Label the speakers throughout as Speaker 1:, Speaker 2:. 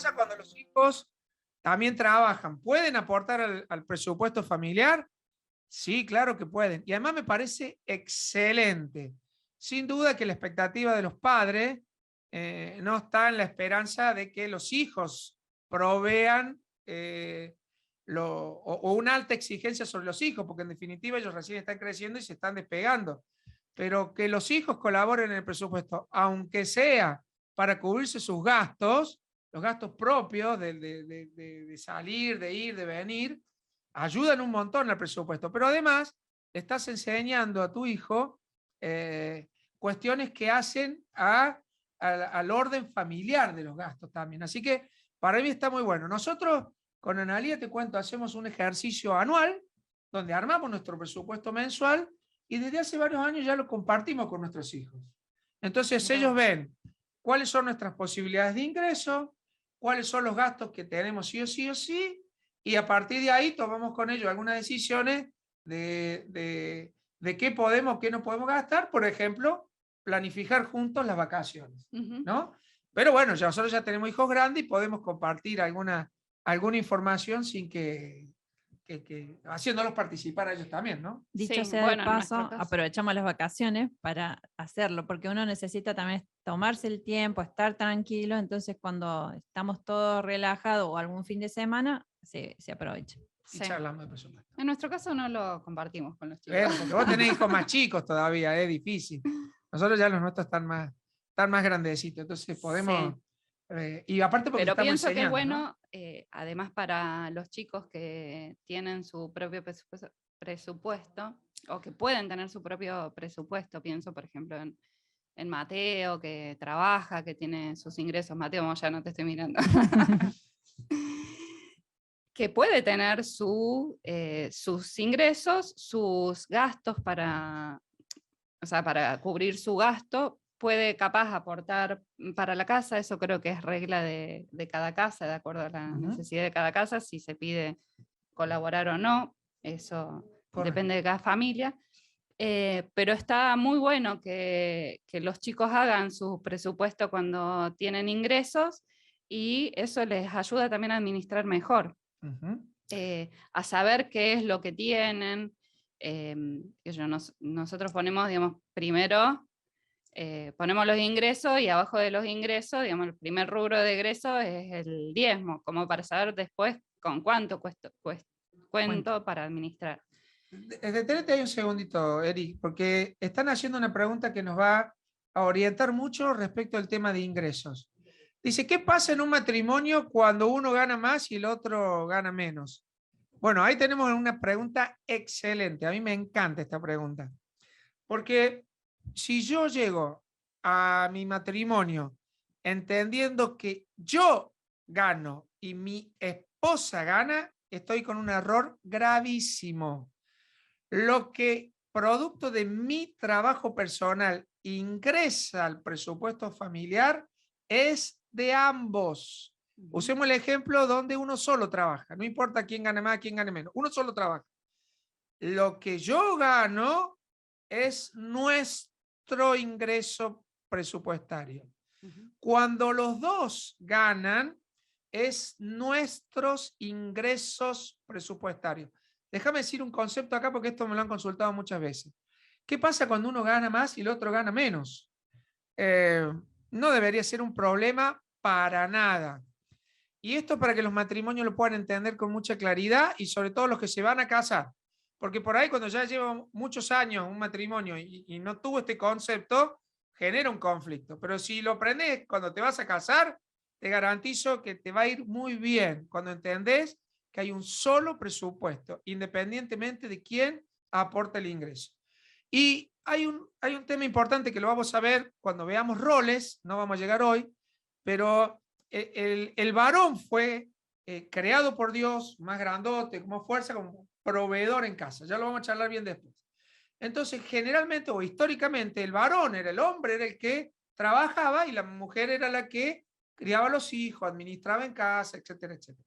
Speaker 1: pasa cuando los hijos también trabajan? ¿Pueden aportar al presupuesto familiar? Sí, claro que pueden. Y además me parece excelente. Sin duda que la expectativa de los padres no está en la esperanza de que los hijos provean o una alta exigencia sobre los hijos, porque en definitiva ellos recién están creciendo y se están despegando. Pero que los hijos colaboren en el presupuesto, aunque sea para cubrirse sus gastos, los gastos propios de salir, de ir, de venir, ayudan un montón al presupuesto, pero además le estás enseñando a tu hijo cuestiones que hacen al orden familiar de los gastos también. Así que para mí está muy bueno. Nosotros con Analía, te cuento, hacemos un ejercicio anual donde armamos nuestro presupuesto mensual y desde hace varios años ya lo compartimos con nuestros hijos. Entonces ellos ven cuáles son nuestras posibilidades de ingreso, cuáles son los gastos que tenemos sí o sí o sí, y a partir de ahí tomamos con ellos algunas decisiones de qué podemos, qué no podemos gastar, por ejemplo, planificar juntos las vacaciones, ¿no? Pero bueno, ya nosotros ya tenemos hijos grandes y podemos compartir alguna información sin que haciéndolos participar a ellos también, ¿no?
Speaker 2: Dicho sea de paso, aprovechamos las vacaciones para hacerlo, porque uno necesita también tomarse el tiempo, estar tranquilo, entonces cuando estamos todos relajados o algún fin de semana, se aprovecha.
Speaker 1: Y charlamos de presupuesto.
Speaker 3: En nuestro caso no lo compartimos con los chicos.
Speaker 1: Porque vos tenés hijos más chicos todavía, es difícil. Nosotros ya los nuestros están más grandecitos, entonces podemos... y aparte porque
Speaker 3: pero
Speaker 1: estamos
Speaker 3: pienso que es bueno,
Speaker 1: ¿no?
Speaker 3: Además para los chicos que tienen su propio presupuesto, o que pueden tener su propio presupuesto, pienso por ejemplo en Mateo, que trabaja, que tiene sus ingresos. Mateo, ya no te estoy mirando. Que puede tener sus ingresos, sus gastos para cubrir su gasto, puede capaz aportar para la casa, eso creo que es regla de cada casa, de acuerdo a la necesidad de cada casa, si se pide colaborar o no, eso depende de cada familia. Pero está muy bueno que los chicos hagan su presupuesto cuando tienen ingresos y eso les ayuda también a administrar mejor, a saber qué es lo que tienen. Nosotros ponemos, digamos, primero ponemos los ingresos y abajo de los ingresos, digamos, el primer rubro de egreso es el diezmo, como para saber después con cuánto cuento para administrar.
Speaker 1: Detenete ahí un segundito, Eri, porque están haciendo una pregunta que nos va a orientar mucho respecto al tema de ingresos. Dice, ¿qué pasa en un matrimonio cuando uno gana más y el otro gana menos? Bueno, ahí tenemos una pregunta excelente. A mí me encanta esta pregunta. Porque si yo llego a mi matrimonio entendiendo que yo gano y mi esposa gana, estoy con un error gravísimo. Lo que producto de mi trabajo personal ingresa al presupuesto familiar es de ambos. Usemos el ejemplo donde uno solo trabaja, no importa quién gane más, quién gane menos, uno solo trabaja. Lo que yo gano es nuestro ingreso presupuestario. Cuando los dos ganan, es nuestros ingresos presupuestarios. Déjame decir un concepto acá porque esto me lo han consultado muchas veces. ¿Qué pasa cuando uno gana más y el otro gana menos? No debería ser un problema para nada. Y esto para que los matrimonios lo puedan entender con mucha claridad y sobre todo los que se van a casar. Porque por ahí cuando ya lleva muchos años un matrimonio y no tuvo este concepto, genera un conflicto. Pero si lo aprendes cuando te vas a casar, te garantizo que te va a ir muy bien cuando entendés que hay un solo presupuesto, independientemente de quién aporta el ingreso. Y hay un tema importante que lo vamos a ver cuando veamos roles, no vamos a llegar hoy, pero el varón fue creado por Dios, más grandote, como fuerza, como proveedor en casa. Ya lo vamos a charlar bien después. Entonces, generalmente o históricamente, el varón era el hombre, era el que trabajaba y la mujer era la que criaba a los hijos, administraba en casa, etcétera, etcétera.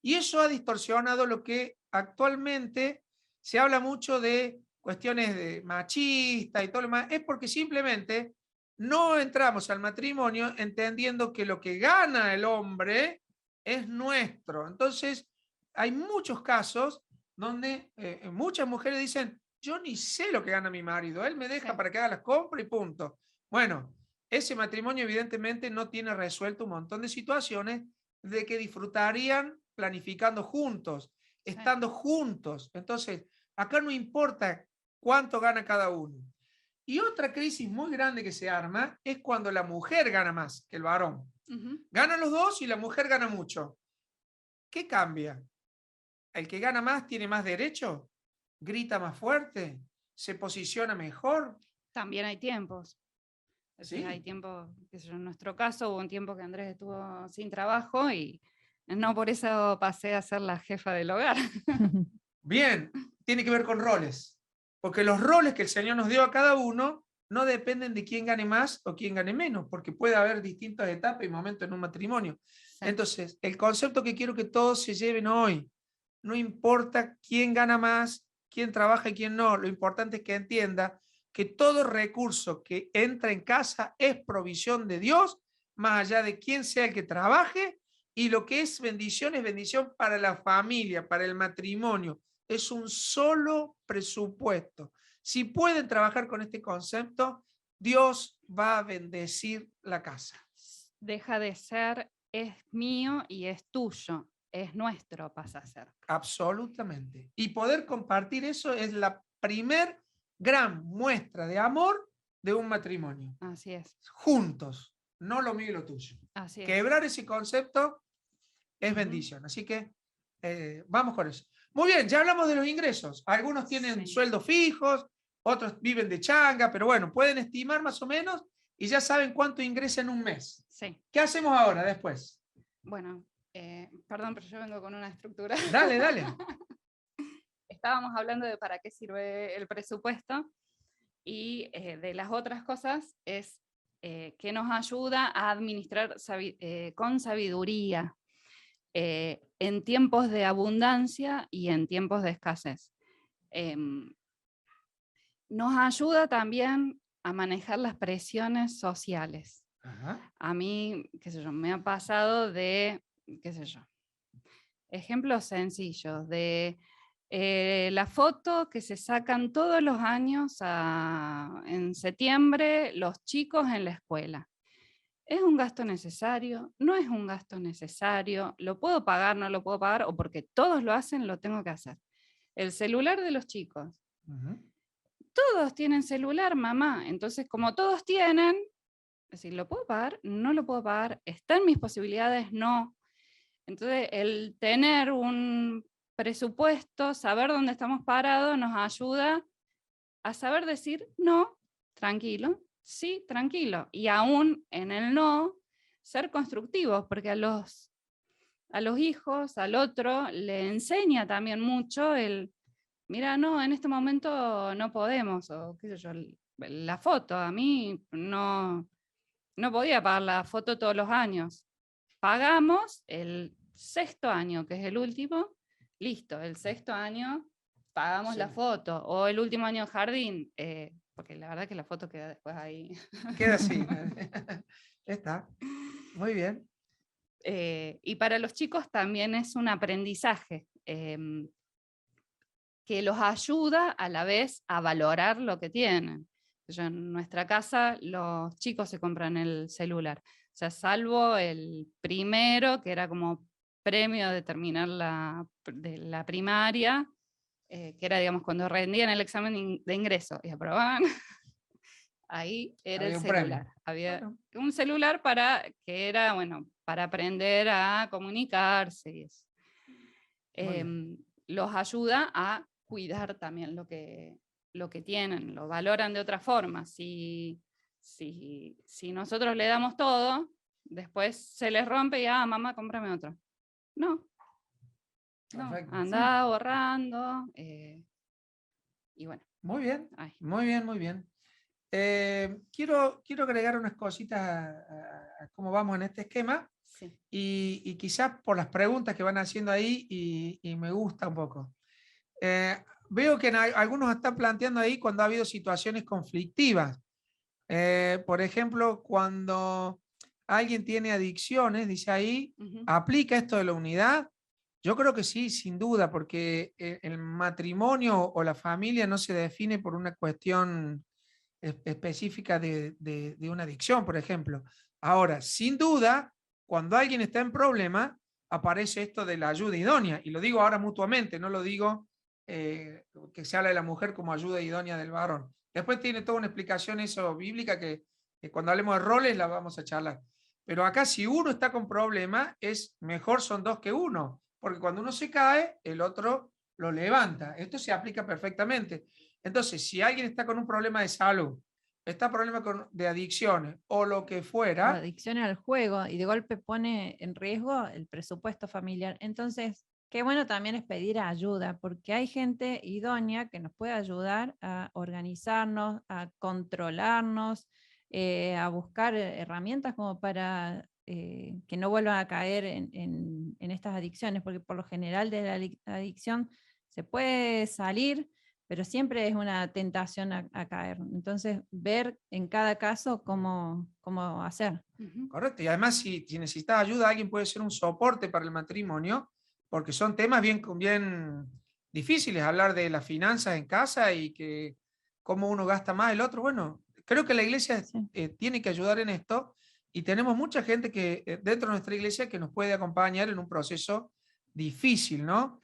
Speaker 1: Y eso ha distorsionado lo que actualmente se habla mucho de cuestiones de machista y todo lo demás, es porque simplemente no entramos al matrimonio entendiendo que lo que gana el hombre es nuestro. Entonces, hay muchos casos donde muchas mujeres dicen, yo ni sé lo que gana mi marido, él me deja para que haga las compras y punto. Bueno, ese matrimonio evidentemente no tiene resuelto un montón de situaciones de que disfrutarían planificando juntos, estando juntos. Entonces, acá no importa cuánto gana cada uno. Y otra crisis muy grande que se arma es cuando la mujer gana más que el varón. Ganan los dos y la mujer gana mucho. ¿Qué cambia? ¿El que gana más tiene más derecho? ¿Grita más fuerte? ¿Se posiciona mejor?
Speaker 3: También hay tiempos.
Speaker 1: ¿Sí?
Speaker 3: Hay tiempo, qué sé yo, en nuestro caso hubo un tiempo que Andrés estuvo sin trabajo y no por eso pasé a ser la jefa del hogar.
Speaker 1: Bien, tiene que ver con roles. Porque los roles que el Señor nos dio a cada uno no dependen de quién gane más o quién gane menos, porque puede haber distintas etapas y momentos en un matrimonio. Sí. Entonces, el concepto que quiero que todos se lleven hoy, no importa quién gana más, quién trabaja y quién no, lo importante es que entienda que todo recurso que entra en casa es provisión de Dios, más allá de quién sea el que trabaje, y lo que es bendición para la familia, para el matrimonio. Es un solo presupuesto. Si pueden trabajar con este concepto, Dios va a bendecir la casa.
Speaker 3: Deja de ser es mío y es tuyo, es nuestro, pasa a ser.
Speaker 1: Absolutamente. Y poder compartir eso es la primer gran muestra de amor de un matrimonio.
Speaker 3: Así es.
Speaker 1: Juntos, no lo mío y lo tuyo.
Speaker 3: Así es.
Speaker 1: Quebrar ese concepto es bendición. Así que vamos con eso. Muy bien, ya hablamos de los ingresos. Algunos tienen sueldos fijos, otros viven de changa, pero bueno, pueden estimar más o menos y ya saben cuánto ingresa en un mes.
Speaker 3: Sí.
Speaker 1: ¿Qué hacemos ahora, después?
Speaker 3: Bueno, perdón, pero yo vengo con una estructura.
Speaker 1: Dale, dale.
Speaker 3: Estábamos hablando de para qué sirve el presupuesto y de las otras cosas es que nos ayuda a administrar con sabiduría. En tiempos de abundancia y en tiempos de escasez. Nos ayuda también a manejar las presiones sociales. Ajá. A mí, qué sé yo, me ha pasado de, qué sé yo, ejemplos sencillos, de la foto que se sacan todos los años en septiembre los chicos en la escuela. ¿Es un gasto necesario? ¿No es un gasto necesario? ¿Lo puedo pagar? ¿No lo puedo pagar? ¿O porque todos lo hacen, lo tengo que hacer? El celular de los chicos. Todos tienen celular, mamá. Entonces, como todos tienen, es decir, ¿lo puedo pagar? ¿No lo puedo pagar? ¿Está en mis posibilidades? No. Entonces, el tener un presupuesto, saber dónde estamos parados, nos ayuda a saber decir, no, tranquilo. Sí, tranquilo. Y aún en el no, ser constructivos, porque a los hijos, al otro, le enseña también mucho el, mira, no, en este momento no podemos, o qué sé yo, la foto, a mí no podía pagar la foto todos los años. Pagamos el 6º año, que es el último, listo, el 6º año pagamos la foto, o el último año jardín, porque la verdad que la foto queda después ahí.
Speaker 1: Queda así. Está. Muy bien.
Speaker 3: Y para los chicos también es un aprendizaje que los ayuda a la vez a valorar lo que tienen. En nuestra casa los chicos se compran el celular. O sea, salvo el primero, que era como premio de terminar la primaria, que era, digamos, cuando rendían el examen de ingreso y aprobaban, ahí era el celular. Había un celular que era, bueno, para aprender a comunicarse y eso. Los ayuda a cuidar también lo que tienen, lo valoran de otra forma. Si nosotros le damos todo, después se les rompe y, mamá, cómprame otro. No, anda ahorrando. Y bueno.
Speaker 1: Muy bien, muy bien, muy bien. Quiero agregar unas cositas a cómo vamos en este esquema.
Speaker 3: Sí.
Speaker 1: Y quizás por las preguntas que van haciendo ahí y me gusta un poco. Veo que algunos están planteando ahí cuando ha habido situaciones conflictivas. Por ejemplo, cuando alguien tiene adicciones, dice ahí, ¿aplica esto de la unidad? Yo creo que sí, sin duda, porque el matrimonio o la familia no se define por una cuestión específica de una adicción, por ejemplo. Ahora, sin duda, cuando alguien está en problema, aparece esto de la ayuda idónea, y lo digo ahora mutuamente, no lo digo que se habla de la mujer como ayuda idónea del varón. Después tiene toda una explicación eso bíblica que cuando hablemos de roles la vamos a charlar. Pero acá si uno está con problema, es mejor son dos que uno, porque cuando uno se cae, el otro lo levanta. Esto se aplica perfectamente. Entonces, si alguien está con un problema de salud, está problema de adicciones o lo que
Speaker 2: O
Speaker 1: fuera,
Speaker 2: adicciones al juego, y de golpe pone en riesgo el presupuesto familiar. Entonces, qué bueno también es pedir ayuda, porque hay gente idónea que nos puede ayudar a organizarnos, a controlarnos, a buscar herramientas como para que no vuelvan a caer en estas adicciones, porque por lo general de la adicción se puede salir, pero siempre es una tentación a caer. Entonces, ver en cada caso cómo hacer.
Speaker 1: correcto. Y además, si necesitas ayuda, alguien puede ser un soporte para el matrimonio, porque son temas bien difíciles, hablar de las finanzas en casa y que cómo uno gasta más el otro. Bueno, creo que la iglesia
Speaker 2: Sí.
Speaker 1: tiene que ayudar en esto y tenemos mucha gente que dentro de nuestra iglesia que nos puede acompañar en un proceso difícil, ¿no?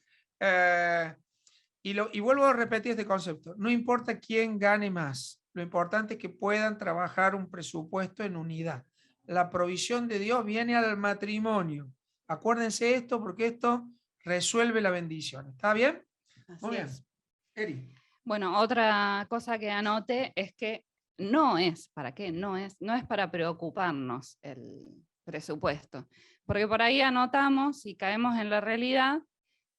Speaker 1: Y vuelvo a repetir este concepto, no importa quién gane más, lo importante es que puedan trabajar un presupuesto en unidad. La provisión de Dios viene al matrimonio. Acuérdense esto porque esto resuelve la bendición. ¿Está bien?
Speaker 3: Así
Speaker 1: Muy bien.
Speaker 3: es.
Speaker 1: Eri.
Speaker 3: Bueno, otra cosa que anote es que no es, ¿para qué? No es para preocuparnos el presupuesto, porque por ahí anotamos y caemos en la realidad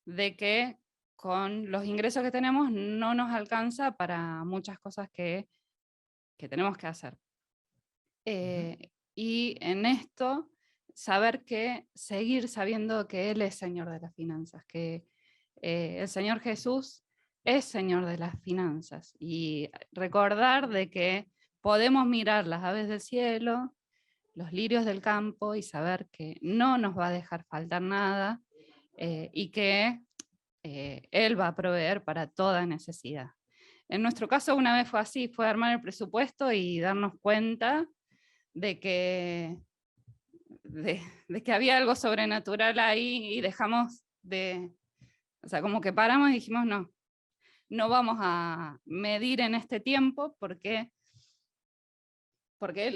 Speaker 3: de que con los ingresos que tenemos no nos alcanza para muchas cosas que tenemos que hacer. Y en esto, saber que seguir sabiendo que Él es Señor de las finanzas, que el Señor Jesús es Señor de las finanzas, y recordar de que podemos mirar las aves del cielo, los lirios del campo, y saber que no nos va a dejar faltar nada, y que Él va a proveer para toda necesidad. En nuestro caso una vez fue así, fue armar el presupuesto y darnos cuenta de que, de que había algo sobrenatural ahí, y dejamos de, o sea, como que paramos y dijimos, no vamos a medir en este tiempo porque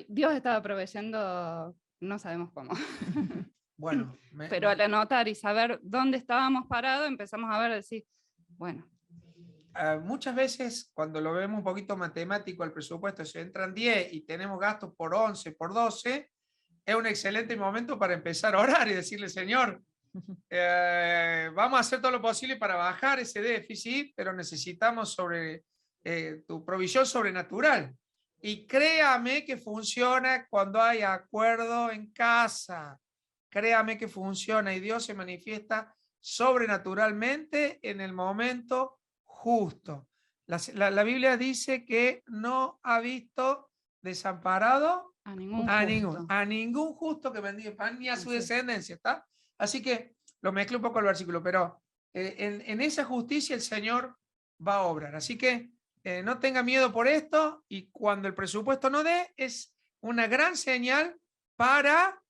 Speaker 3: Dios estaba proveyendo, no sabemos cómo.
Speaker 1: Bueno,
Speaker 3: Pero al anotar y saber dónde estábamos parados, empezamos a ver, decir, bueno.
Speaker 1: Muchas veces cuando lo vemos un poquito matemático el presupuesto, si entran 10 y tenemos gastos por 11, por 12, es un excelente momento para empezar a orar y decirle, Señor, vamos a hacer todo lo posible para bajar ese déficit, pero necesitamos tu provisión sobrenatural. Y créame que funciona cuando hay acuerdo en casa. Créame que funciona y Dios se manifiesta sobrenaturalmente en el momento justo. La Biblia dice que no ha visto desamparado
Speaker 3: A
Speaker 1: ningún justo que bendiga pan ni a su
Speaker 3: Así.
Speaker 1: descendencia, ¿está? Así que lo mezclo un poco el versículo, pero en esa justicia el Señor va a obrar. Así que no tenga miedo por esto, y cuando el presupuesto no dé, es una gran señal para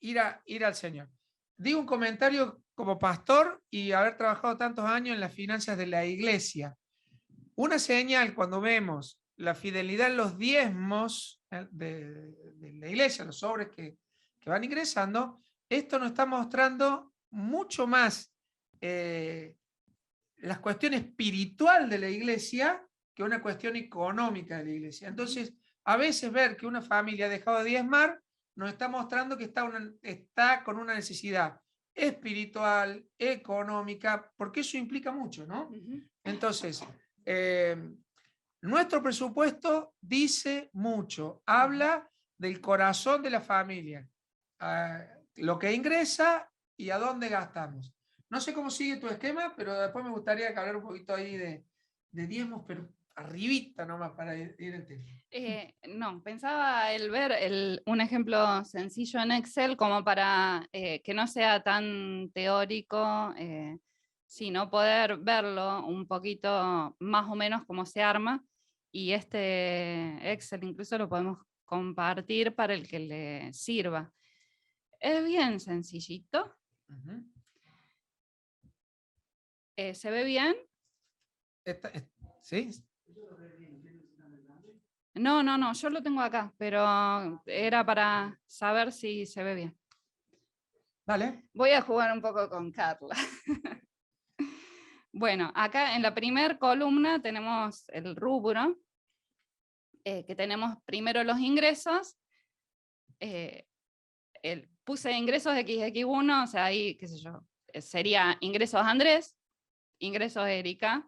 Speaker 1: ir al Señor. Digo un comentario como pastor y haber trabajado tantos años en las finanzas de la iglesia. Una señal cuando vemos la fidelidad en los diezmos de la iglesia, los sobres que van ingresando, esto nos está mostrando mucho más la cuestión espiritual de la iglesia que una cuestión económica de la iglesia. Entonces, a veces ver que una familia ha dejado de diezmar nos está mostrando que está con una necesidad espiritual, económica, porque eso implica mucho, ¿no? Entonces, nuestro presupuesto dice mucho, habla del corazón de la familia, lo que ingresa y a dónde gastamos. No sé cómo sigue tu esquema, pero después me gustaría que hablar un poquito ahí de diezmos, pero arribita nomás para ir el tema.
Speaker 3: No, pensaba el ver un ejemplo sencillo en Excel como para que no sea tan teórico, sino poder verlo un poquito más o menos cómo se arma, y este Excel incluso lo podemos compartir para el que le sirva. Es bien sencillito.
Speaker 1: Uh-huh.
Speaker 3: ¿Se ve bien?
Speaker 1: ¿Sí?
Speaker 3: No, yo lo tengo acá, pero era para saber si se ve bien.
Speaker 1: Vale.
Speaker 3: Voy a jugar un poco con Carla. Bueno, acá en la primera columna tenemos el rubro, que tenemos primero los ingresos. Puse ingresos XX1, o sea, ahí, qué sé yo, sería ingresos Andrés, ingresos Erika,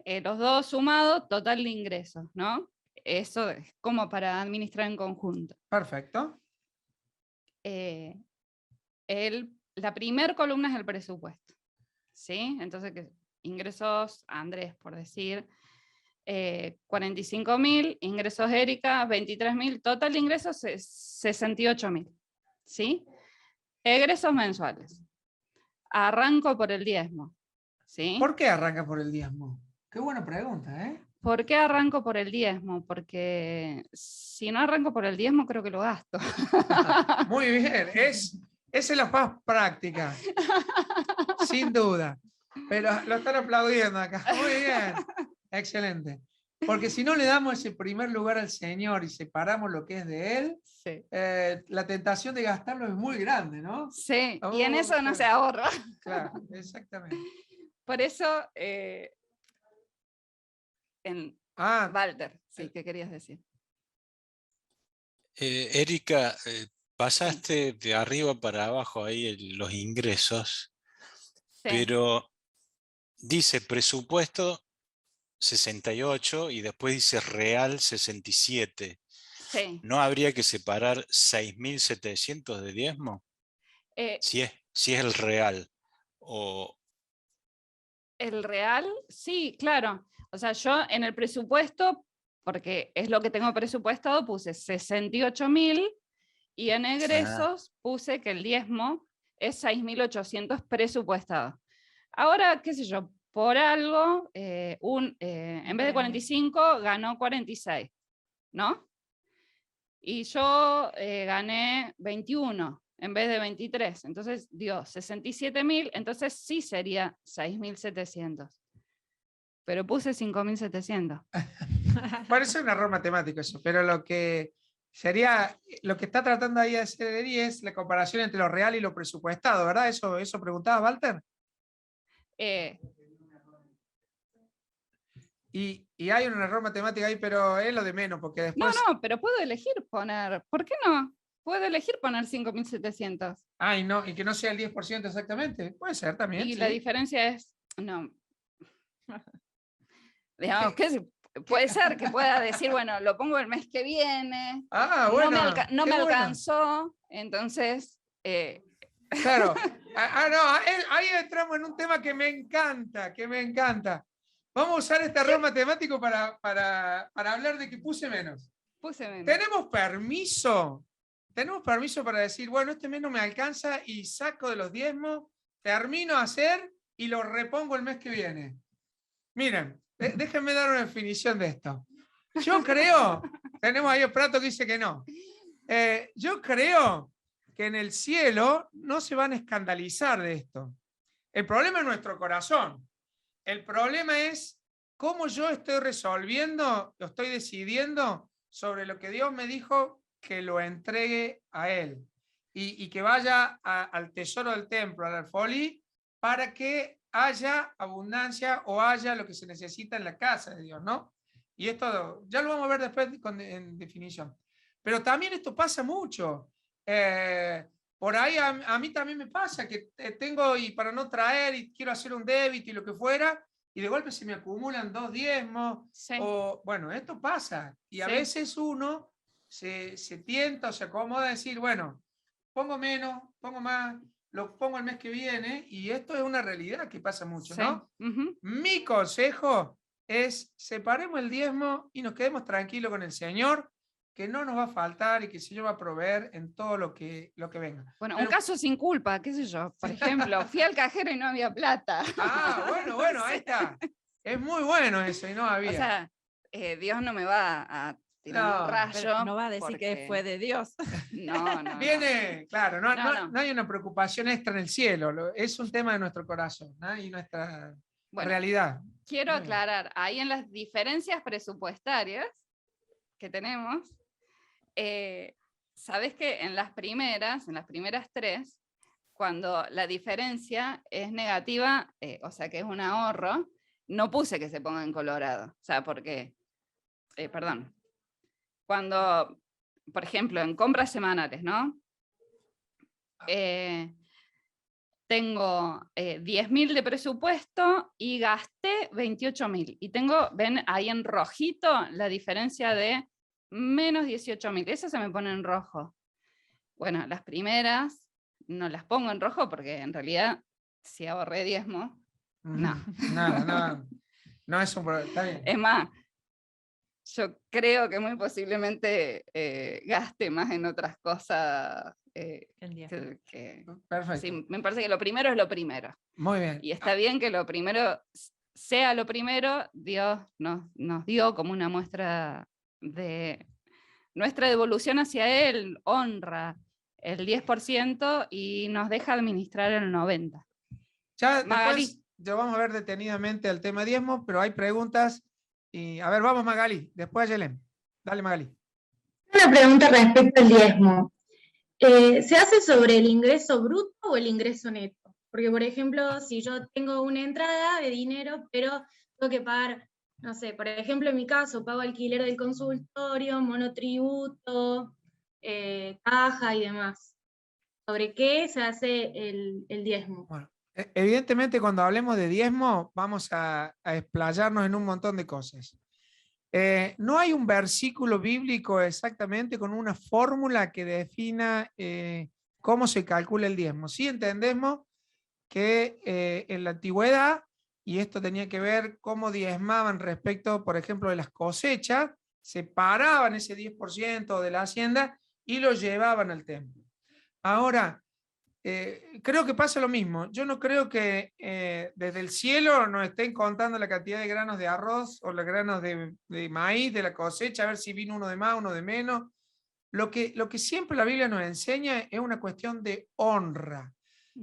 Speaker 3: los dos sumados, total de ingresos, ¿no? Eso es como para administrar en conjunto.
Speaker 1: Perfecto.
Speaker 3: La primera columna es el presupuesto, ¿sí? Entonces, ingresos Andrés, por decir, 45.000, ingresos Erika, 23.000, total de ingresos 68.000, ¿sí? Egresos mensuales. Arranco por el diezmo, ¿sí?
Speaker 1: ¿Por qué arranca por el diezmo? Qué buena pregunta, ¿eh?
Speaker 3: ¿Por qué arranco por el diezmo? Porque si no arranco por el diezmo, creo que lo gasto.
Speaker 1: Muy bien, esa es la más práctica, sin duda. Pero lo están aplaudiendo acá. Muy bien, excelente. Porque si no le damos ese primer lugar al Señor y separamos lo que es de Él,
Speaker 3: sí.
Speaker 1: La tentación de gastarlo es muy grande, ¿no?
Speaker 3: Sí, y en eso no se ahorra.
Speaker 1: Claro, exactamente.
Speaker 3: Por eso, Walter, sí, ¿qué querías decir?
Speaker 4: Erika, pasaste de arriba para abajo ahí los ingresos, sí. Pero dice presupuesto 68 y después dice real 67. Sí. ¿No habría que separar 6.700 de diezmo? Si es el real.
Speaker 3: El real, sí, claro. O sea, yo en el presupuesto, porque es lo que tengo presupuestado, puse 68.000 y en egresos puse que el diezmo es 6.800 presupuestado. Ahora, qué sé yo, por algo, en vez de 45 ganó 46, ¿no? Y yo gané 21 en vez de 23, entonces dio 67.000, entonces sí sería 6.700. Pero puse 5.700.
Speaker 1: Parece un error matemático eso, pero lo que está tratando ahí de hacer es la comparación entre lo real y lo presupuestado, ¿verdad? Eso preguntaba Walter. Y hay un error matemático ahí, pero es lo de menos, porque después...
Speaker 3: No, pero puedo elegir poner, ¿por qué no? Puedo elegir poner 5.700.
Speaker 1: Ah, y que no sea el 10% exactamente. Puede ser también.
Speaker 3: Y
Speaker 1: sí.
Speaker 3: La diferencia es, no. Digamos, puede ser que pueda decir, bueno, lo pongo el mes que viene.
Speaker 1: Ah, bueno.
Speaker 3: No me alcanzó, entonces...
Speaker 1: Claro. Ahí entramos en un tema que me encanta, Vamos a usar este error matemático para hablar de que puse menos. ¿Tenemos permiso para decir, bueno, este mes no me alcanza y saco de los diezmos, termino a hacer y lo repongo el mes que viene? Miren, déjenme dar una definición de esto. Yo creo, tenemos ahí el Prato que dice que no. Yo creo que en el cielo no se van a escandalizar de esto. El problema es nuestro corazón. El problema es cómo yo estoy resolviendo, lo estoy decidiendo sobre lo que Dios me dijo que lo entregue a Él y que vaya al tesoro del templo, al alfolí, para que haya abundancia o haya lo que se necesita en la casa de Dios, ¿no? Y esto ya lo vamos a ver después en definición. Pero también esto pasa mucho. Por ahí a mí también me pasa que tengo, y para no traer, y quiero hacer un débito y lo que fuera, y de golpe se me acumulan 2 diezmos, sí. Bueno, esto pasa, y a veces uno se tienta o se acomoda a decir, bueno, pongo menos, pongo más, lo pongo el mes que viene, y esto es una realidad que pasa mucho, sí. ¿No? Mi consejo es separemos el diezmo y nos quedemos tranquilos con el Señor, que no nos va a faltar y que el Señor va a proveer en todo lo que venga.
Speaker 3: Bueno,
Speaker 1: Pero,
Speaker 3: un caso sin culpa, qué sé yo. Por ejemplo, fui al cajero y no había plata.
Speaker 1: bueno, ahí está. Es muy bueno eso y no había.
Speaker 3: O sea, Dios no me va a tirar un rayo.
Speaker 2: Pero no va a decir que fue de Dios.
Speaker 3: No.
Speaker 1: Viene, claro, no hay una preocupación extra en el cielo, es un tema de nuestro corazón, ¿no? Y nuestra realidad.
Speaker 3: Quiero aclarar, ahí en las diferencias presupuestarias que tenemos, sabes que en las primeras 3, cuando la diferencia es negativa, o sea que es un ahorro, no puse que se ponga en colorado. O sea, porque, cuando, por ejemplo, en compras semanales, ¿no? Tengo 10.000 de presupuesto y gasté 28.000. Y tengo, ven ahí en rojito la diferencia de menos 18.000. Eso se me pone en rojo. Bueno, las primeras no las pongo en rojo porque en realidad si ahorré diezmo, no.
Speaker 1: No es un problema, está bien.
Speaker 3: Es más, yo creo que muy posiblemente gaste más en otras cosas.
Speaker 1: Perfecto.
Speaker 3: Sí, me parece que lo primero es lo primero.
Speaker 1: Muy bien.
Speaker 3: Y está bien que lo primero sea lo primero. Dios nos dio como una muestra de nuestra devolución hacia Él, honra el 10% y nos deja administrar el 90%.
Speaker 1: Ya después vamos a ver detenidamente el tema diezmo, pero hay preguntas. Y, a ver, vamos Magali, después Yelén. Dale Magali.
Speaker 5: Una pregunta respecto al diezmo. ¿Se hace sobre el ingreso bruto o el ingreso neto? Porque, por ejemplo, si yo tengo una entrada de dinero, pero tengo que pagar, no sé, por ejemplo, en mi caso, pago alquiler del consultorio, monotributo, caja y demás. ¿Sobre qué se hace el diezmo?
Speaker 1: Bueno, evidentemente cuando hablemos de diezmo vamos a explayarnos en un montón de cosas. No hay un versículo bíblico exactamente con una fórmula que defina cómo se calcula el diezmo. Sí entendemos que en la antigüedad, y esto tenía que ver cómo diezmaban respecto, por ejemplo, de las cosechas, separaban ese 10% de la hacienda y lo llevaban al templo. Ahora, creo que pasa lo mismo. Yo no creo que desde el cielo nos estén contando la cantidad de granos de arroz o los granos de maíz de la cosecha, a ver si vino uno de más, uno de menos. Lo que siempre la Biblia nos enseña es una cuestión de honra.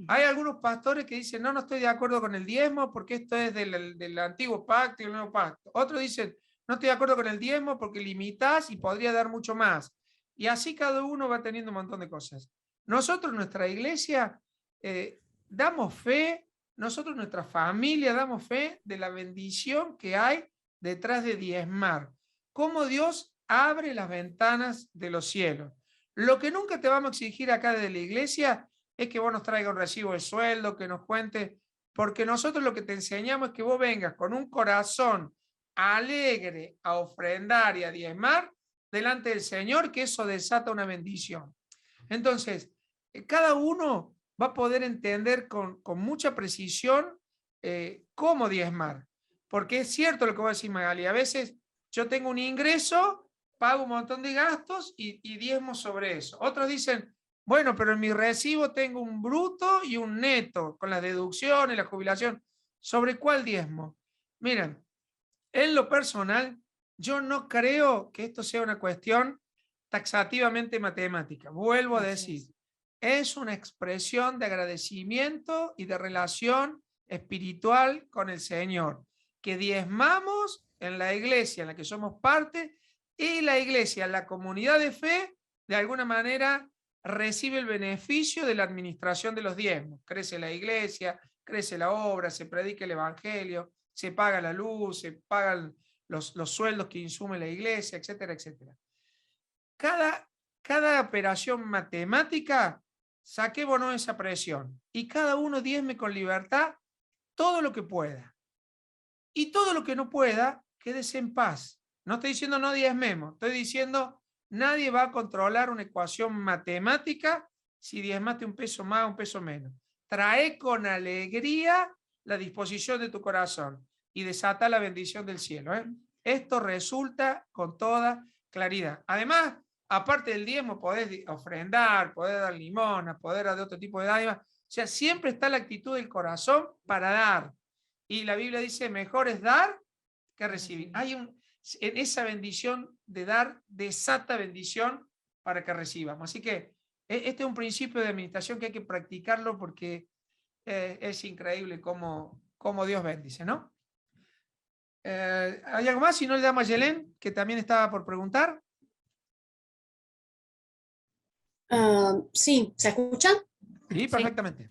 Speaker 1: Hay algunos pastores que dicen, no estoy de acuerdo con el diezmo porque esto es del antiguo pacto y el nuevo pacto. Otros dicen, no estoy de acuerdo con el diezmo porque limitás y podría dar mucho más. Y así cada uno va teniendo un montón de cosas. Nosotros, nuestra iglesia, damos fe, nosotros, nuestra familia, damos fe de la bendición que hay detrás de diezmar. Cómo Dios abre las ventanas de los cielos. Lo que nunca te vamos a exigir acá desde la iglesia es que vos nos traigas un recibo de sueldo, que nos cuentes, porque nosotros lo que te enseñamos es que vos vengas con un corazón alegre a ofrendar y a diezmar delante del Señor, que eso desata una bendición. Entonces, cada uno va a poder entender con mucha precisión cómo diezmar. Porque es cierto lo que va a decir Magali, a veces yo tengo un ingreso, pago un montón de gastos y diezmo sobre eso. Otros dicen, bueno, pero en mi recibo tengo un bruto y un neto, con las deducciones, la jubilación. ¿Sobre cuál diezmo? Miren, en lo personal, yo no creo que esto sea una cuestión taxativamente matemática. Vuelvo a decir, es una expresión de agradecimiento y de relación espiritual con el Señor, que diezmamos en la iglesia en la que somos parte y la iglesia, la comunidad de fe, de alguna manera recibe el beneficio de la administración de los diezmos. Crece la iglesia, crece la obra, se predica el evangelio, se paga la luz, se pagan los sueldos que insume la iglesia, etcétera, etcétera. Cada operación matemática, saquémonos esa presión y cada uno diezme con libertad todo lo que pueda. Y todo lo que no pueda, quédese en paz. No estoy diciendo no diezmemos, estoy diciendo nadie va a controlar una ecuación matemática si diezmaste un peso más o un peso menos. Trae con alegría la disposición de tu corazón. y desata la bendición del cielo. Esto resulta con toda claridad. Además, aparte del diezmo, podés ofrendar, podés dar limosna, podés dar de otro tipo de dádivas. O sea, siempre está la actitud del corazón para dar. Y la Biblia dice, mejor es dar que recibir. En esa bendición de dar, desata bendición para que recibamos. Así que este es un principio de administración que hay que practicarlo porque es increíble cómo Dios bendice, ¿no? ¿Hay algo más? Si no, le damos a Yelén, que también estaba por preguntar.
Speaker 6: Sí, ¿se escucha?
Speaker 1: Sí, perfectamente.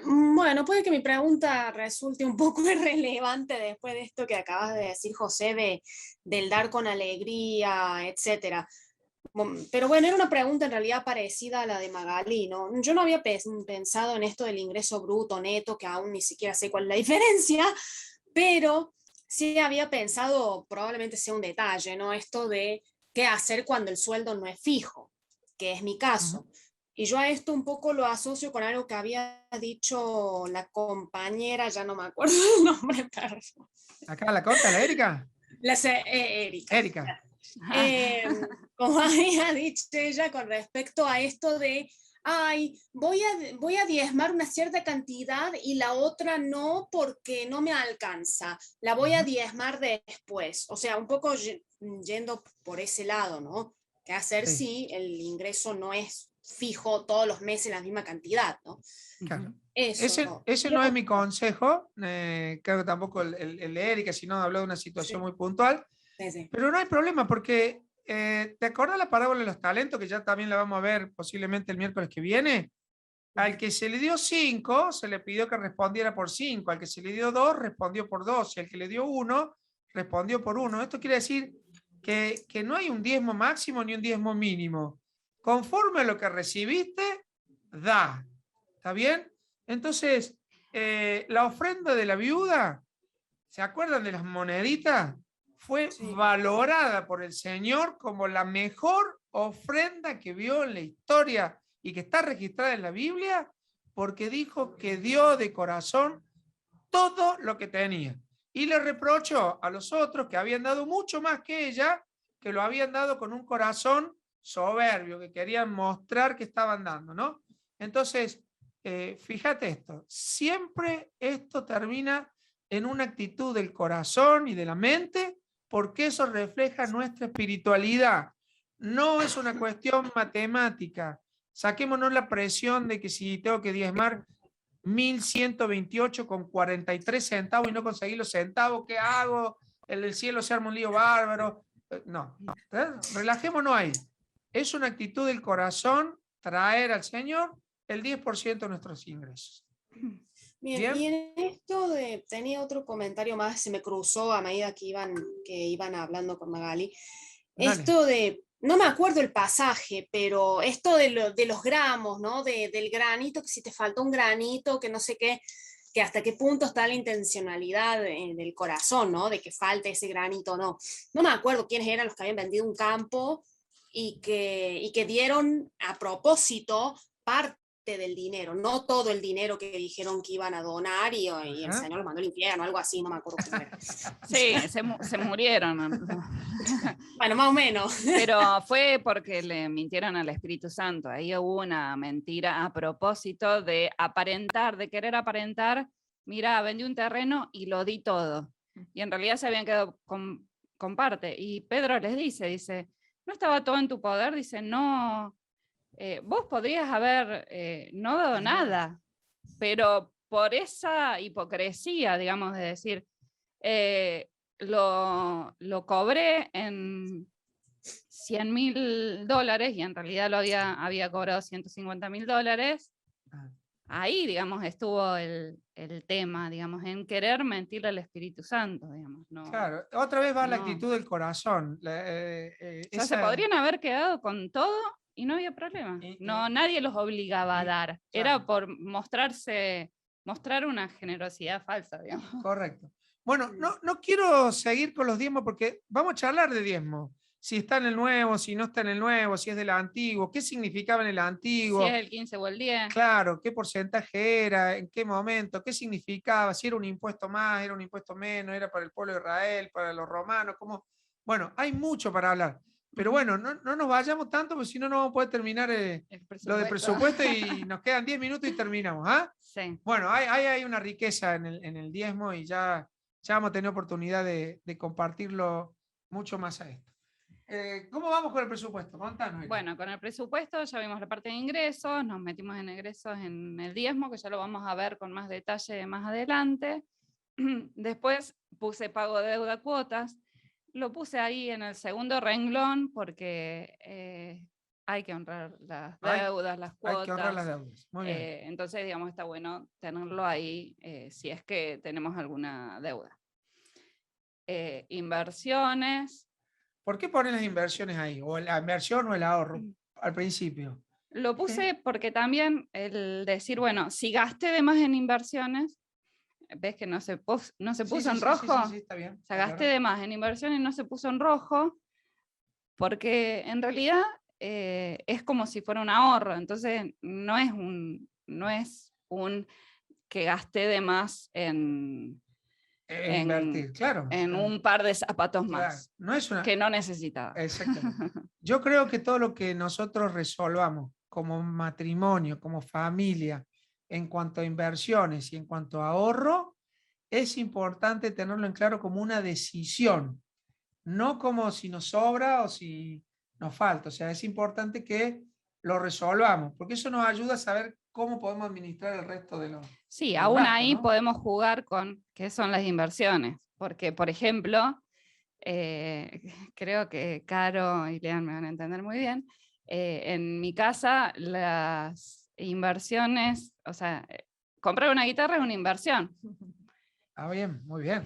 Speaker 6: Bueno, puede que mi pregunta resulte un poco irrelevante después de esto que acabas de decir, José, del dar con alegría, etcétera. Pero bueno, era una pregunta en realidad parecida a la de Magalí, ¿no? Yo no había pensado en esto del ingreso bruto, neto, que aún ni siquiera sé cuál es la diferencia, pero sí había pensado, probablemente sea un detalle, ¿no? Esto de qué hacer cuando el sueldo no es fijo, que es mi caso. Y yo a esto un poco lo asocio con algo que había dicho la compañera, ya no me acuerdo el nombre, perdón.
Speaker 1: ¿Acá la corta, la Erika?
Speaker 6: Erika.
Speaker 1: Erika.
Speaker 6: Como había dicho ella con respecto a esto de, ay, voy a diezmar una cierta cantidad y la otra no porque no me alcanza, la voy a diezmar después. O sea, un poco yendo por ese lado, ¿no? ¿Qué hacer si el ingreso no es fijo todos los meses la misma cantidad, ¿no?
Speaker 1: Claro. Ese no es mi consejo, creo que tampoco el de Erika, sino habló de una situación muy puntual, pero no hay problema porque ¿te acuerdas la parábola de los talentos que ya también la vamos a ver posiblemente el miércoles que viene? Al que se le dio 5 se le pidió que respondiera por 5, al que se le dio 2 respondió por 2 y al que le dio 1 respondió por 1. Esto quiere decir que no hay un diezmo máximo ni un diezmo mínimo. Conforme a lo que recibiste, da. ¿Está bien? Entonces, la ofrenda de la viuda, ¿se acuerdan de las moneditas? Fue valorada por el Señor como la mejor ofrenda que vio en la historia y que está registrada en la Biblia, porque dijo que dio de corazón todo lo que tenía. Y le reprochó a los otros que habían dado mucho más que ella, que lo habían dado con un corazón soberbio, que querían mostrar que estaban dando, ¿no? Entonces, fíjate esto, siempre esto termina en una actitud del corazón y de la mente, porque eso refleja nuestra espiritualidad. No es una cuestión matemática. Saquémonos la presión de que si tengo que diezmar 1.128,43 centavos y no conseguí los centavos, ¿qué hago? El cielo se arma un lío bárbaro. No, relajémonos ahí. Es una actitud del corazón traer al Señor el 10% de nuestros ingresos.
Speaker 6: Bien, y en esto tenía otro comentario más, se me cruzó a medida que iban hablando con Magali. Dale. Esto de, no me acuerdo el pasaje, pero esto de los gramos, ¿no? Del granito, que si te falta un granito, que no sé qué, que hasta qué punto está la intencionalidad del corazón, ¿no? De que falte ese granito o no. No me acuerdo quiénes eran los que habían vendido un campo y que dieron a propósito parte del dinero, no todo el dinero que dijeron que iban a donar y el Señor los mandó al infierno, algo así, no me acuerdo cómo era.
Speaker 3: Sí, se murieron.
Speaker 6: Bueno, más o menos.
Speaker 3: Pero fue porque le mintieron al Espíritu Santo. Ahí hubo una mentira a propósito de aparentar, de querer aparentar. Mira, vendí un terreno y lo di todo. Y en realidad se habían quedado con parte. Y Pedro les dice, ¿no estaba todo en tu poder? Dice, no. Vos podrías haber no dado nada, pero por esa hipocresía, digamos, de decir, lo cobré en $100.000 y en realidad lo había cobrado $150.000, ahí, digamos, estuvo el tema, digamos, en querer mentirle al Espíritu Santo, digamos. No,
Speaker 1: claro, otra vez va la actitud del corazón.
Speaker 3: O sea, se podrían haber quedado con todo y no había problema. No, nadie los obligaba a dar. Claro. Era por mostrar una generosidad falsa, digamos.
Speaker 1: Correcto. Bueno, no quiero seguir con los diezmos porque vamos a charlar de diezmo. si está en el nuevo, si no está en el nuevo, si es del antiguo, qué significaba en el antiguo.
Speaker 3: Si es el 15 o el 10.
Speaker 1: Claro, qué porcentaje era, en qué momento, qué significaba, si era un impuesto más, era un impuesto menos, era para el pueblo de Israel, para los romanos, como... Bueno, hay mucho para hablar. Pero bueno, no nos vayamos tanto, porque si no, no vamos a poder terminar lo del presupuesto y nos quedan 10 minutos y terminamos. ¿Ah?
Speaker 3: Sí.
Speaker 1: Bueno, hay una riqueza en el diezmo y ya vamos a tener oportunidad de compartirlo mucho más a esto. ¿Cómo vamos con el presupuesto? Contanos.
Speaker 3: Bueno, con el presupuesto ya vimos la parte de ingresos, nos metimos en ingresos en el diezmo, que ya lo vamos a ver con más detalle más adelante. Después puse pago de deuda cuotas. Lo puse ahí en el segundo renglón porque hay que honrar las deudas, las cuotas.
Speaker 1: Hay que honrar las deudas. Muy bien.
Speaker 3: Entonces, digamos, está bueno tenerlo ahí si es que tenemos alguna deuda. Inversiones.
Speaker 1: ¿Por qué ponen las inversiones ahí? ¿O la inversión o el ahorro al principio?
Speaker 3: Lo puse porque también el decir, bueno, si gasté de más en inversiones, ves que no se puso en rojo.
Speaker 1: Sí, está bien.
Speaker 3: O sea, gasté de más en inversiones y no se puso en rojo, porque en realidad es como si fuera un ahorro. Entonces, no es un que gasté de más en
Speaker 1: invertir, claro.
Speaker 3: En un par de zapatos más,
Speaker 1: no es
Speaker 3: que no necesitaba.
Speaker 1: Exactamente. Yo creo que todo lo que nosotros resolvamos como matrimonio, como familia, en cuanto a inversiones y en cuanto a ahorro, es importante tenerlo en claro como una decisión, no como si nos sobra o si nos falta. O sea, es importante que lo resolvamos, porque eso nos ayuda a saber cómo podemos administrar el resto de los...
Speaker 3: Sí, aún gastos, ahí, ¿no? Podemos jugar con qué son las inversiones, porque, por ejemplo, creo que Caro y Lean me van a entender muy bien, en mi casa las inversiones, o sea, comprar una guitarra es una inversión.
Speaker 1: Ah, bien, muy bien.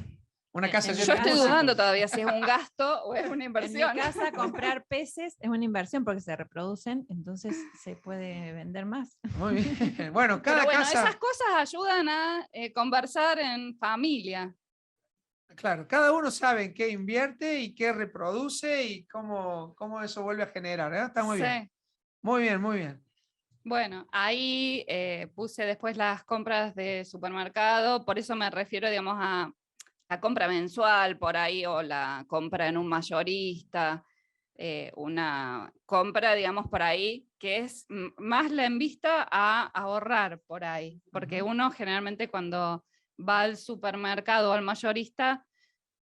Speaker 1: Una casa
Speaker 3: yo estoy dudando todavía si es un gasto o es una inversión.
Speaker 2: En mi casa comprar peces es una inversión porque se reproducen, entonces se puede vender más.
Speaker 1: Muy bien. Bueno, cada casa...
Speaker 3: esas cosas ayudan a conversar en familia.
Speaker 1: Claro, cada uno sabe en qué invierte y qué reproduce y cómo eso vuelve a generar. Está muy bien. Muy bien, muy bien.
Speaker 3: Bueno, ahí puse después las compras de supermercado, por eso me refiero, digamos, a la compra mensual por ahí o la compra en un mayorista, una compra, digamos, por ahí, que es más la en vista a ahorrar por ahí, porque uno generalmente cuando va al supermercado o al mayorista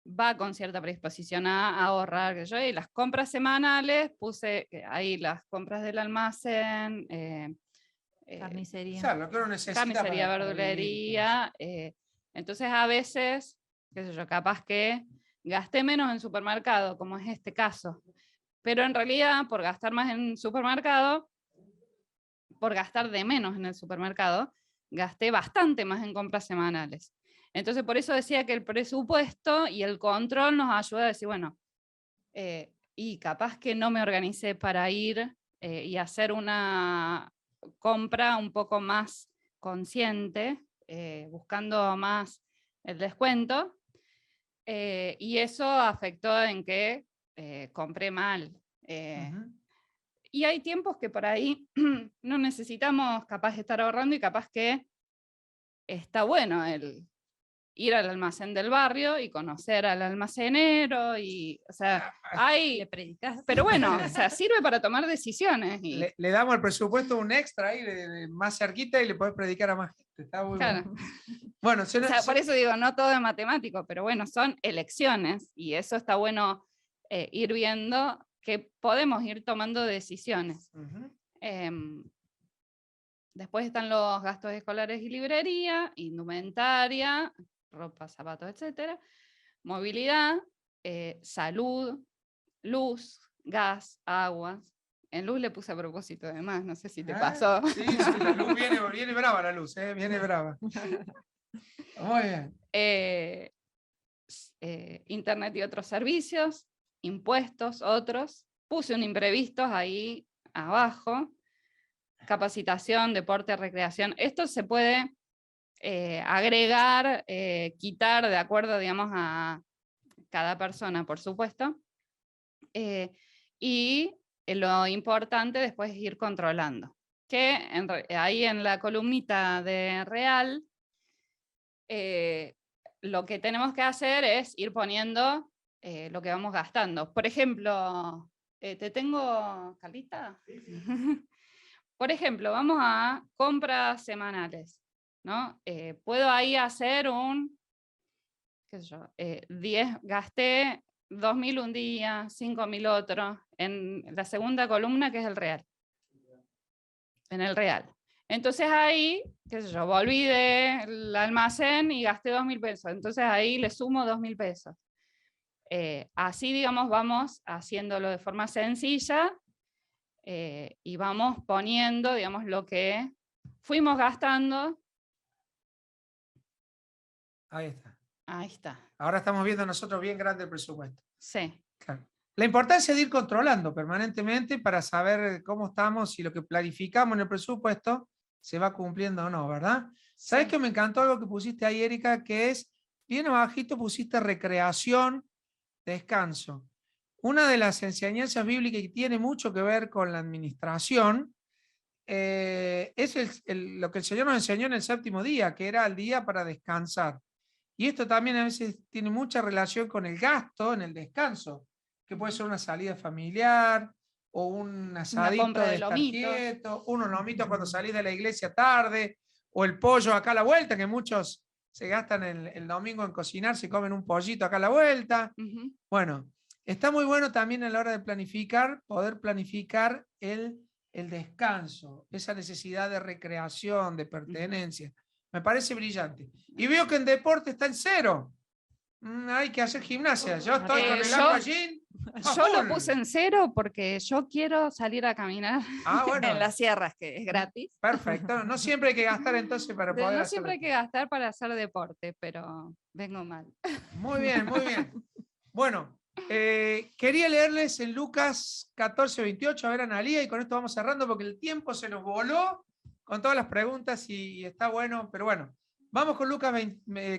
Speaker 3: va con cierta predisposición a ahorrar. Y las compras semanales, puse ahí las compras del almacén,
Speaker 2: carnicería,
Speaker 1: o sea, lo que uno necesita
Speaker 3: carnicería, verdulería. Entonces a veces, qué sé yo, capaz que gasté menos en supermercado, como es este caso, pero en realidad por gastar más en supermercado, por gastar de menos en el supermercado, gasté bastante más en compras semanales. Entonces, por eso decía que el presupuesto y el control nos ayuda a decir, bueno, y capaz que no me organicé para ir y hacer una compra un poco más consciente, buscando más el descuento, y eso afectó en que compré mal. Y hay tiempos que por ahí no necesitamos capaz de estar ahorrando y capaz que está bueno el ir al almacén del barrio y conocer al almacenero y, o sea, hay... Pero bueno, o sea, sirve para tomar decisiones. Y...
Speaker 1: Le damos al presupuesto un extra ahí más cerquita y le podés predicar a más gente. Está muy
Speaker 3: claro.
Speaker 1: Bueno,
Speaker 3: o sea, por eso digo, no todo es matemático, pero bueno, son elecciones y eso está bueno ir viendo que podemos ir tomando decisiones. Después están los gastos escolares y librería, indumentaria, ropa, zapatos, etcétera, movilidad, salud, luz, gas, agua. En luz le puse a propósito además, no sé si te pasó.
Speaker 1: Sí, la luz viene brava la luz, viene brava. Muy bien.
Speaker 3: Internet y otros servicios, impuestos, otros. Puse un imprevistos ahí abajo. Capacitación, deporte, recreación. Esto se puede agregar, quitar de acuerdo, digamos, a cada persona, por supuesto. y lo importante después es ir controlando. Que ahí en la columnita de real, lo que tenemos que hacer es ir poniendo lo que vamos gastando. Por ejemplo, ¿te tengo, Carlita? Por ejemplo, vamos a compras semanales, ¿no? Puedo ahí hacer qué sé yo, 10, gasté 2.000 un día, 5.000 otro, en la segunda columna que es el real. En el real. Entonces ahí, qué sé yo, volví del almacén y gasté 2.000 pesos. Entonces ahí le sumo 2.000 pesos. Así, digamos, vamos haciéndolo de forma sencilla y vamos poniendo, digamos, lo que fuimos gastando.
Speaker 1: Ahí está.
Speaker 3: Ahí está.
Speaker 1: Ahora estamos viendo nosotros bien grande el presupuesto.
Speaker 3: Sí.
Speaker 1: Claro. La importancia de ir controlando permanentemente para saber cómo estamos y lo que planificamos en el presupuesto se va cumpliendo o no, ¿verdad? Sí. ¿Sabes que me encantó algo que pusiste ahí, Erika? Que es, bien abajito pusiste recreación, descanso. Una de las enseñanzas bíblicas que tiene mucho que ver con la administración es lo que el Señor nos enseñó en el séptimo día, que era el día para descansar. Y esto también a veces tiene mucha relación con el gasto en el descanso, que puede ser una salida familiar o un asadito de estar quieto, unos lomitos cuando salís de la iglesia tarde, o el pollo acá a la vuelta, que muchos se gastan el domingo en cocinar, se comen un pollito acá a la vuelta. Bueno, está muy bueno también a la hora de planificar, poder planificar el descanso, esa necesidad de recreación, de pertenencia. Me parece brillante. Y veo que en deporte está en 0. Hay que hacer gimnasia. Yo estoy con el aquagym.
Speaker 3: Yo lo puse en 0 porque yo quiero salir a caminar
Speaker 1: bueno.
Speaker 3: en las sierras, que es gratis.
Speaker 1: Perfecto. No siempre hay que gastar entonces para poder
Speaker 3: No siempre hay que gastar para hacer deporte, pero vengo mal.
Speaker 1: Muy bien, muy bien. Bueno, quería leerles en Lucas 14:28, a ver, Analía, y con esto vamos cerrando porque el tiempo se nos voló con todas las preguntas y está bueno, pero bueno, vamos con Lucas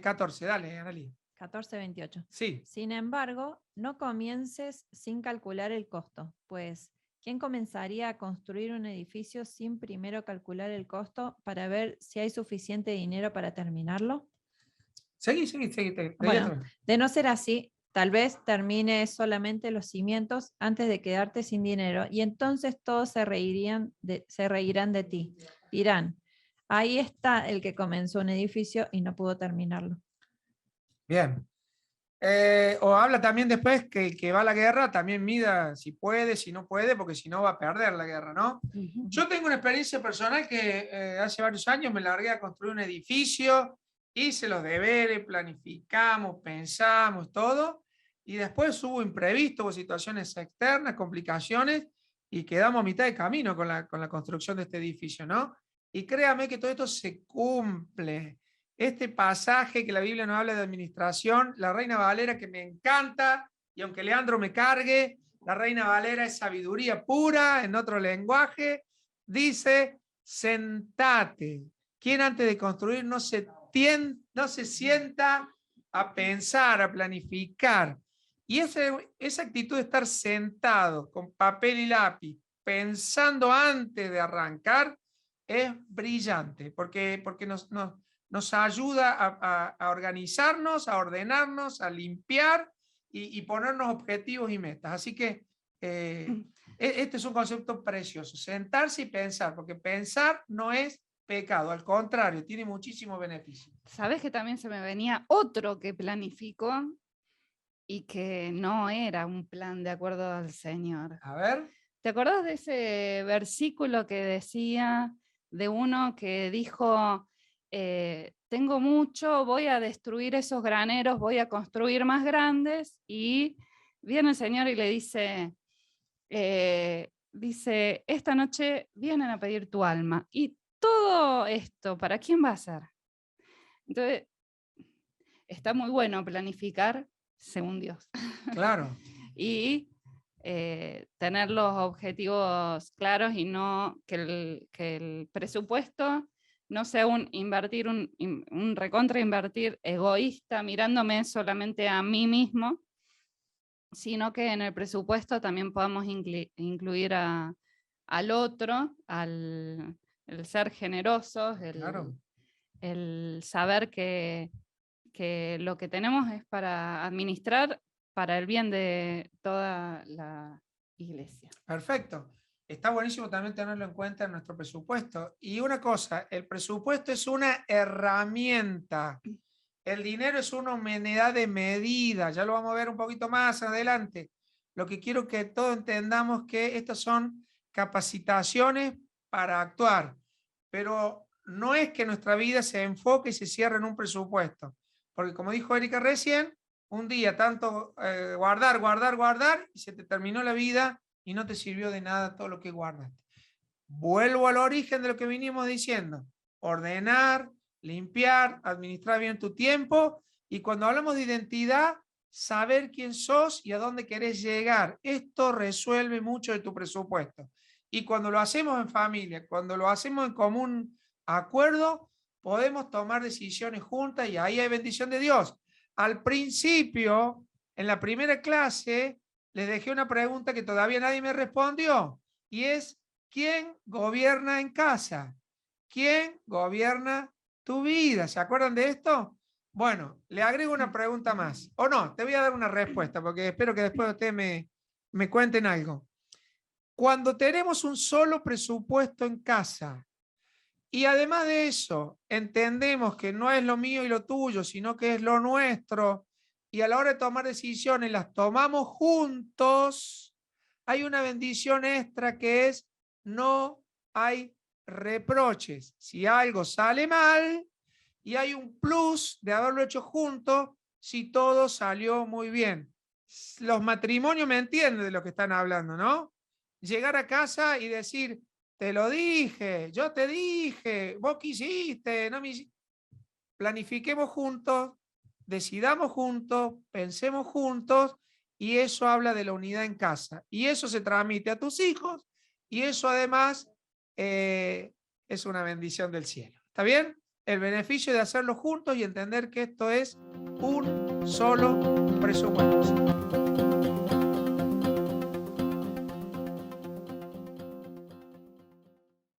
Speaker 1: 14, dale, Analía.
Speaker 2: 14:28.
Speaker 1: Sí.
Speaker 2: Sin embargo, no comiences sin calcular el costo, pues ¿quién comenzaría a construir un edificio sin primero calcular el costo para ver si hay suficiente dinero para terminarlo?
Speaker 1: Seguí.
Speaker 2: Bueno, de no ser así, tal vez termine solamente los cimientos antes de quedarte sin dinero y entonces todos se reirán de ti. Dirán, ahí está el que comenzó un edificio y no pudo terminarlo.
Speaker 1: Bien. O habla también después que el que va a la guerra también mida si puede, si no puede, porque si no va a perder la guerra, ¿no? Yo tengo una experiencia personal que hace varios años me largué a construir un edificio, hice los deberes, planificamos, pensamos, todo, y después hubo imprevistos, hubo situaciones externas, complicaciones, y quedamos a mitad de camino con la construcción de este edificio, ¿no? Y créame que todo esto se cumple. Este pasaje que la Biblia nos habla de administración, la Reina Valera, que me encanta, y aunque Leandro me cargue, la Reina Valera es sabiduría pura, en otro lenguaje, dice, sentate. ¿Quién antes de construir no se sienta a pensar, a planificar? Y esa actitud de estar sentado con papel y lápiz, pensando antes de arrancar, es brillante, porque nos ayuda a organizarnos, a ordenarnos, a limpiar y ponernos objetivos y metas. Así que este es un concepto precioso, sentarse y pensar, porque pensar no es pecado, al contrario, tiene muchísimos beneficios.
Speaker 3: ¿Sabes que también se me venía otro que planificó y que no era un plan de acuerdo al Señor?
Speaker 1: A ver.
Speaker 3: ¿Te acordás de ese versículo que decía de uno que dijo, tengo mucho, voy a destruir esos graneros, voy a construir más grandes? Y viene el Señor y le dice, esta noche vienen a pedir tu alma. Y todo esto, ¿para quién va a ser? Entonces, está muy bueno planificar según Dios.
Speaker 1: Claro.
Speaker 3: Y tener los objetivos claros y no que el presupuesto no sea un recontra invertir egoísta, mirándome solamente a mí mismo, sino que en el presupuesto también podamos incluir al otro, el ser generosos, el saber que lo que tenemos es para administrar para el bien de toda la iglesia.
Speaker 1: Perfecto. Está buenísimo también tenerlo en cuenta en nuestro presupuesto. Y una cosa, el presupuesto es una herramienta. El dinero es una unidad de medida. Ya lo vamos a ver un poquito más adelante. Lo que quiero que todos entendamos que estas son capacitaciones para actuar. Pero no es que nuestra vida se enfoque y se cierre en un presupuesto. Porque como dijo Erika recién, un día tanto guardar, y se te terminó la vida y no te sirvió de nada todo lo que guardaste. Vuelvo al origen de lo que vinimos diciendo. Ordenar, limpiar, administrar bien tu tiempo, y cuando hablamos de identidad, saber quién sos y a dónde querés llegar. Esto resuelve mucho de tu presupuesto. Y cuando lo hacemos en familia, cuando lo hacemos en común acuerdo, podemos tomar decisiones juntas y ahí hay bendición de Dios. Al principio, en la primera clase, les dejé una pregunta que todavía nadie me respondió, y es: ¿quién gobierna en casa? ¿Quién gobierna tu vida? ¿Se acuerdan de esto? Bueno, le agrego una pregunta más. O no, te voy a dar una respuesta, porque espero que después ustedes me cuenten algo. Cuando tenemos un solo presupuesto en casa, y además de eso, entendemos que no es lo mío y lo tuyo, sino que es lo nuestro, y a la hora de tomar decisiones las tomamos juntos, hay una bendición extra que es: no hay reproches. Si algo sale mal, y hay un plus de haberlo hecho juntos si todo salió muy bien. Los matrimonios me entienden de lo que están hablando, ¿no? Llegar a casa y decir: te lo dije, yo te dije, vos quisiste, no me hiciste. Planifiquemos juntos, decidamos juntos, pensemos juntos, y eso habla de la unidad en casa. Y eso se transmite a tus hijos, y eso además es una bendición del cielo. ¿Está bien? El beneficio de hacerlo juntos y entender que esto es un solo presupuesto.